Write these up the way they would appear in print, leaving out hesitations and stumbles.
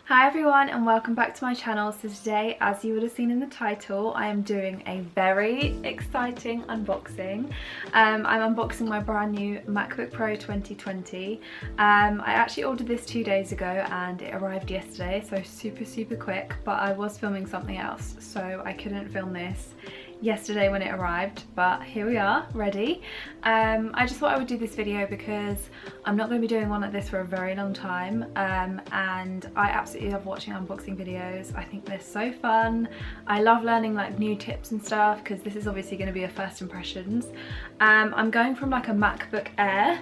Hi everyone and welcome back to my channel. So today, as you would have seen in the title, I am doing a very exciting unboxing. I'm unboxing my brand new MacBook Pro 2020. I actually ordered this 2 days ago and it arrived yesterday, so super quick, but I was filming something else, so I couldn't film this yesterday when it arrived, but here we are, ready. I just thought I would do this video because I'm not going to be doing one like this for a very long time, and I absolutely love watching unboxing videos. I think they're so fun. I love learning like new tips and stuff because this is obviously going to be a first impressions. I'm going from like a MacBook Air.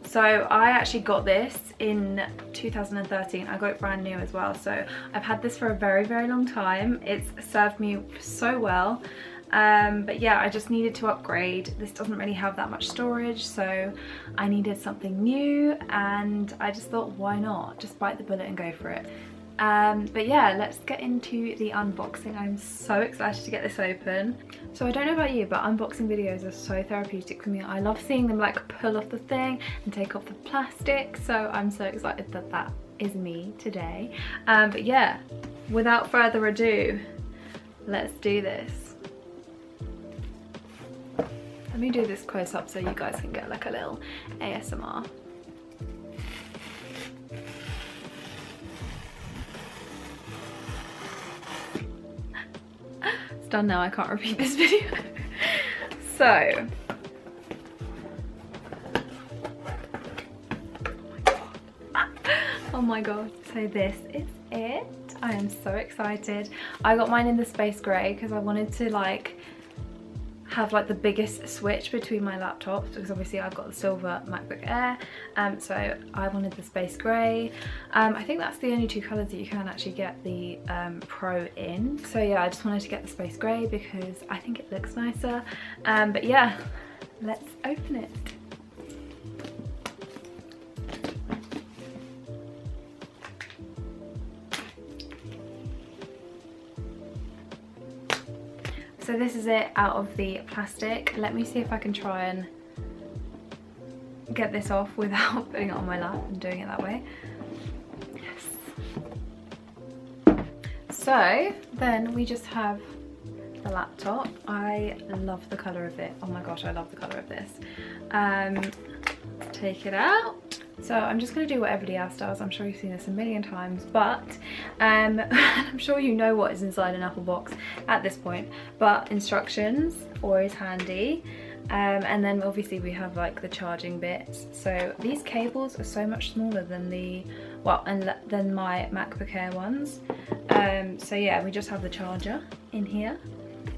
So I actually got this in 2013. I got it brand new as well. So I've had this for a very long time. It's served me so well. But yeah, I just needed to upgrade. This doesn't really have that much storage, so I needed something new and I just thought, why not? Just bite the bullet and go for it. But yeah, let's get into the unboxing. I'm so excited to get this open. So I don't know about you, but unboxing videos are so therapeutic for me. I love seeing them like pull off the thing and take off the plastic, so I'm so excited that that is me today. But yeah, without further ado, let's do this. Let me do this close up so you guys can get like a little ASMR. It's done now, I can't repeat this video. So, oh my god, so this is it. I am so excited. I got mine in the space grey because I wanted to like have like the biggest switch between my laptops, because obviously I've got the silver MacBook Air, so I wanted the space grey. I think that's the only two colours that you can actually get the Pro in. So yeah, I just wanted to get the space grey because I think it looks nicer. But yeah, let's open it. So this is it out of the plastic. Let me see if I can try and get this off without putting it on my lap and doing it that way. Yes. So then we just have the laptop. I love the colour of it. Oh my gosh, I love the colour of this. Take it out. So I'm just going to do what everybody else does. I'm sure you've seen this a million times, but I'm sure you know what is inside an Apple box at this point. But instructions, always handy. And then obviously we have like the charging bits. So these cables are so much smaller than the, well, and than my MacBook Air ones. So yeah, we just have the charger in here.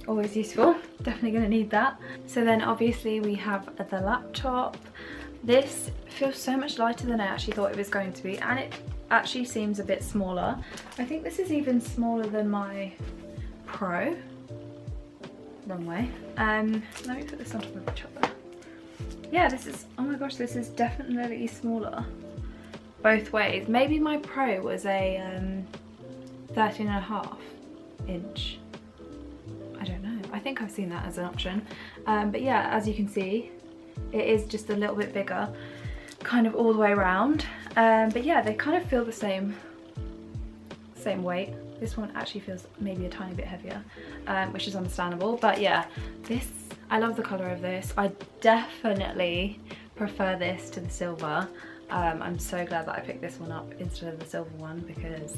Always useful, definitely going to need that. So then obviously we have the laptop. This feels so much lighter than I actually thought it was going to be, and it actually seems a bit smaller. I think this is even smaller than my Pro. Wrong way. Let me put this on top of each other. Yeah, this is, oh my gosh, this is definitely smaller both ways. Maybe my Pro was a 13.5 inch. I don't know. I think I've seen that as an option. But yeah, as you can see, it is just a little bit bigger, kind of all the way around. But yeah, they kind of feel the same weight. This one actually feels maybe a tiny bit heavier, which is understandable. But yeah, this, I love the colour of this. I definitely prefer this to the silver. I'm so glad that I picked this one up instead of the silver one because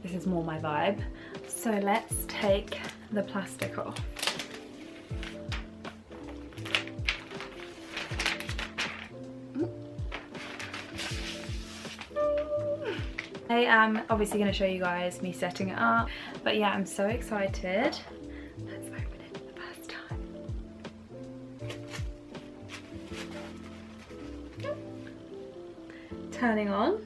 this is more my vibe. So let's take the plastic off. I am obviously going to show you guys me setting it up, but yeah, I'm so excited. Let's open it for the first time. Turning on.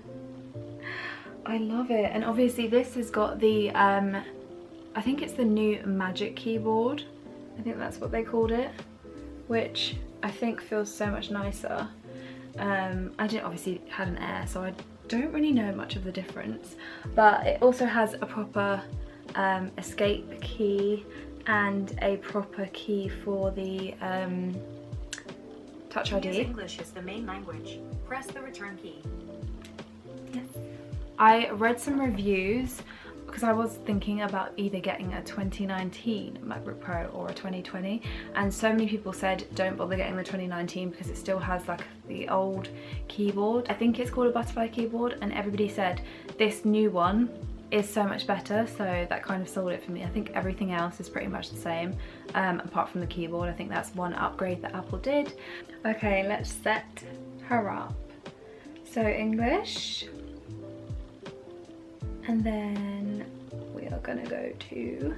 I love it, and obviously this has got the, I think it's the new Magic keyboard. I think that's what they called it, which I think feels so much nicer. I didn't obviously had an Air, so I don't really know much of the difference, but it also has a proper escape key and a proper key for the Touch ID. Use English as the main language. Press the return key. Yes. I read some reviews because I was thinking about either getting a 2019 MacBook Pro or a 2020, and so many people said don't bother getting the 2019 because it still has like the old keyboard. I think it's called a butterfly keyboard, and everybody said this new one is so much better, so that kind of sold it for me. I think everything else is pretty much the same, apart from the keyboard. I think that's one upgrade that Apple did. Okay, let's set her up. So English, and then we are gonna go to,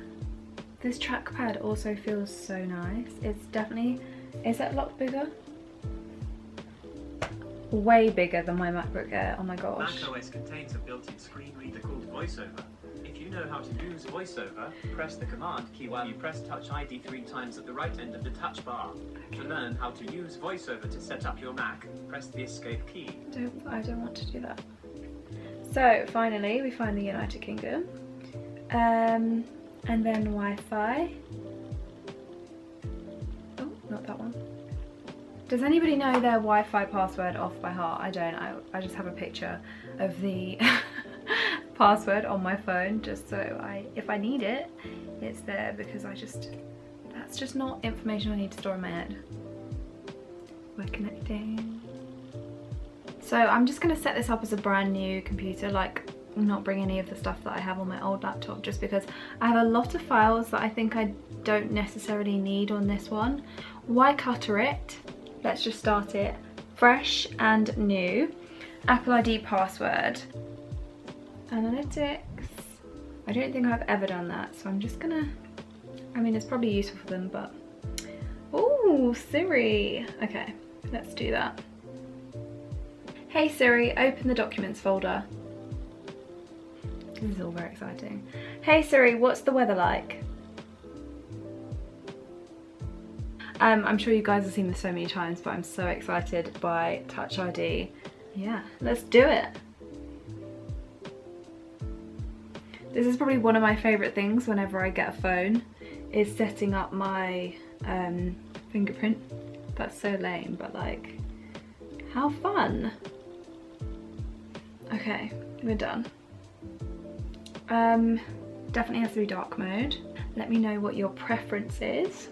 this trackpad also feels so nice. It's definitely, is that a lot bigger? Way bigger than my MacBook Air, oh my gosh. macOS contains a built-in screen reader called VoiceOver. If you know how to use VoiceOver, press the command key while you press Touch ID 3 times at the right end of the touch bar. Okay. To learn how to use VoiceOver to set up your Mac, press the escape key. I don't want to do that. So finally we find the United Kingdom, and then Wi-Fi. Oh, not that one. Does anybody know their Wi-Fi password off by heart? I don't. I just have a picture of the password on my phone, just so if I need it, it's there, because that's just not information I need to store in my head. We're connecting. So I'm just gonna set this up as a brand new computer, like not bring any of the stuff that I have on my old laptop, just because I have a lot of files that I think I don't necessarily need on this one. Why clutter it? Let's just start it fresh and new. Apple ID password. Analytics. I don't think I've ever done that, so I'm just gonna, I mean, it's probably useful for them, but, oh, Siri. Okay, let's do that. Hey Siri, open the documents folder. This is all very exciting. Hey Siri, what's the weather like? I'm sure you guys have seen this so many times, but I'm so excited by Touch ID. Yeah, let's do it. This is probably one of my favourite things whenever I get a phone, is setting up my fingerprint. That's so lame, but like, how fun. Okay, we're done. Definitely has to be dark mode. Let me know what your preference is.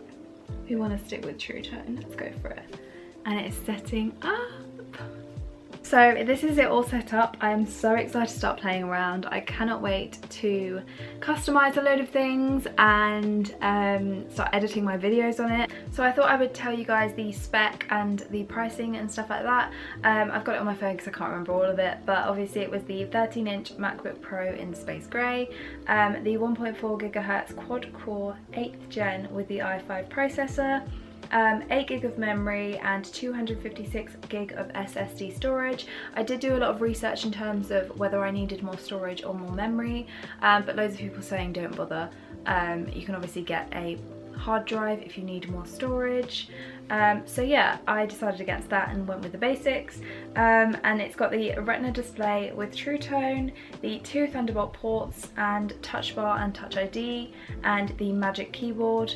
We want to stick with True Tone, let's go for it. And it is setting up. So this is it all set up. I am so excited to start playing around. I cannot wait to customize a load of things and start editing my videos on it. So I thought I would tell you guys the spec and the pricing and stuff like that. I've got it on my phone because I can't remember all of it, but obviously it was the 13-inch MacBook Pro in space grey, the 1.4 GHz quad-core 8th gen with the i5 processor, 8 gig of memory and 256 gig of SSD storage. I did do a lot of research in terms of whether I needed more storage or more memory, but loads of people saying don't bother. You can obviously get a hard drive if you need more storage. So yeah, I decided against that and went with the basics. And it's got the Retina display with True Tone, the 2 Thunderbolt ports and Touch Bar and Touch ID, and the Magic Keyboard.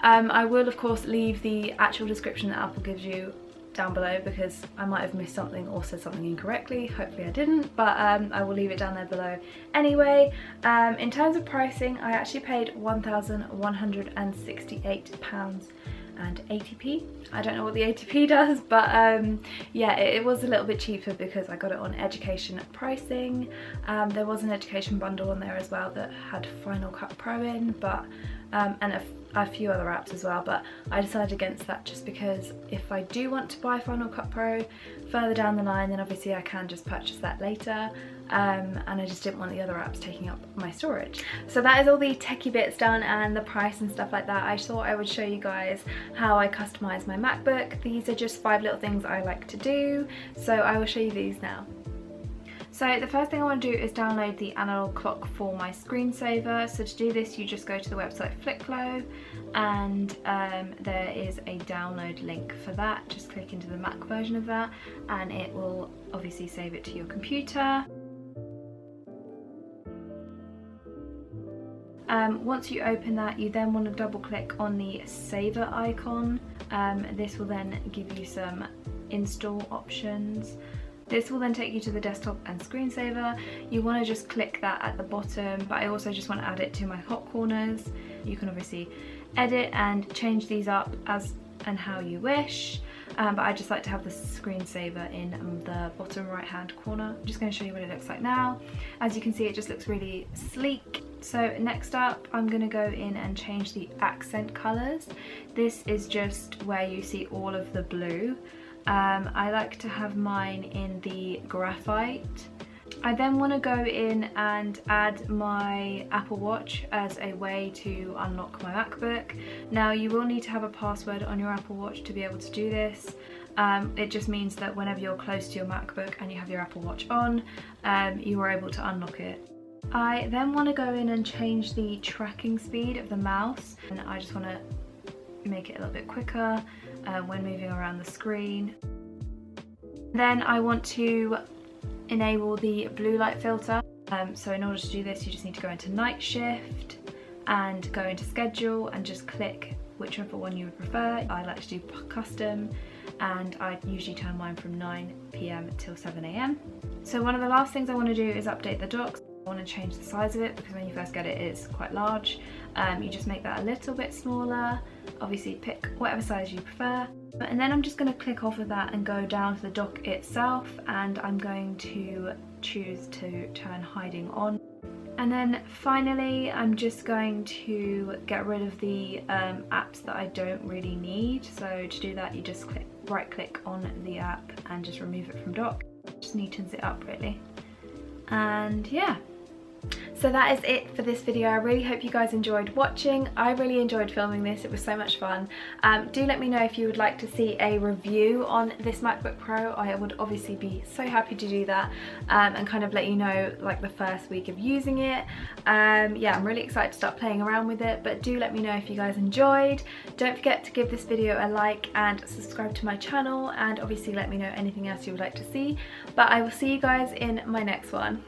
I will of course leave the actual description that Apple gives you down below, because I might have missed something or said something incorrectly. Hopefully I didn't, but I will leave it down there below anyway. In terms of pricing, I actually paid £1,168.80p. I don't know what the 80p does, but yeah, it was a little bit cheaper because I got it on education pricing. There was an education bundle on there as well that had Final Cut Pro in, but and a few other apps as well, but I decided against that just because if I do want to buy Final Cut Pro further down the line, then obviously I can just purchase that later, and I just didn't want the other apps taking up my storage. So that is all the techie bits done and the price and stuff like that. I thought I would show you guys how I customize my MacBook. These are just 5 little things I like to do, so I will show you these now. So the first thing I want to do is download the analog clock for my screensaver. So to do this, you just go to the website FlickFlow, and there is a download link for that. Just click into the Mac version of that and it will obviously save it to your computer. Once you open that, you then want to double click on the saver icon. This will then give you some install options. This will then take you to the desktop and screensaver. You want to just click that at the bottom, but I also just want to add it to my hot corners. You can obviously edit and change these up as and how you wish, but I just like to have the screensaver in the bottom right hand corner. I'm just going to show you what it looks like now. As you can see, it just looks really sleek. So next up, I'm going to go in and change the accent colours. This is just where you see all of the blue. I like to have mine in the graphite. I then want to go in and add my Apple Watch as a way to unlock my MacBook. Now you will need to have a password on your Apple Watch to be able to do this. It just means that whenever you're close to your MacBook and you have your Apple Watch on, you are able to unlock it. I then want to go in and change the tracking speed of the mouse, and I just want to make it a little bit quicker when moving around the screen. Then I want to enable the blue light filter. So in order to do this, you just need to go into night shift and go into schedule and just click whichever one you would prefer. I like to do custom, and I usually turn mine from 9 PM till 7 AM. So one of the last things I want to do is update the dock. I want to change the size of it because when you first get it, it's quite large. You just make that a little bit smaller. Obviously pick whatever size you prefer. And then I'm just going to click off of that and go down to the dock itself, and I'm going to choose to turn hiding on. And then finally, I'm just going to get rid of the apps that I don't really need. So to do that, you just right click on the app and just remove it from dock. Just neatens it up really. And yeah. So that is it for this video. I really hope you guys enjoyed watching. I really enjoyed filming this. It was so much fun. Do let me know if you would like to see a review on this MacBook Pro. I would obviously be so happy to do that, and kind of let you know like the first week of using it. Yeah, I'm really excited to start playing around with it, but do let me know if you guys enjoyed. Don't forget to give this video a like and subscribe to my channel, and obviously let me know anything else you would like to see. But I will see you guys in my next one.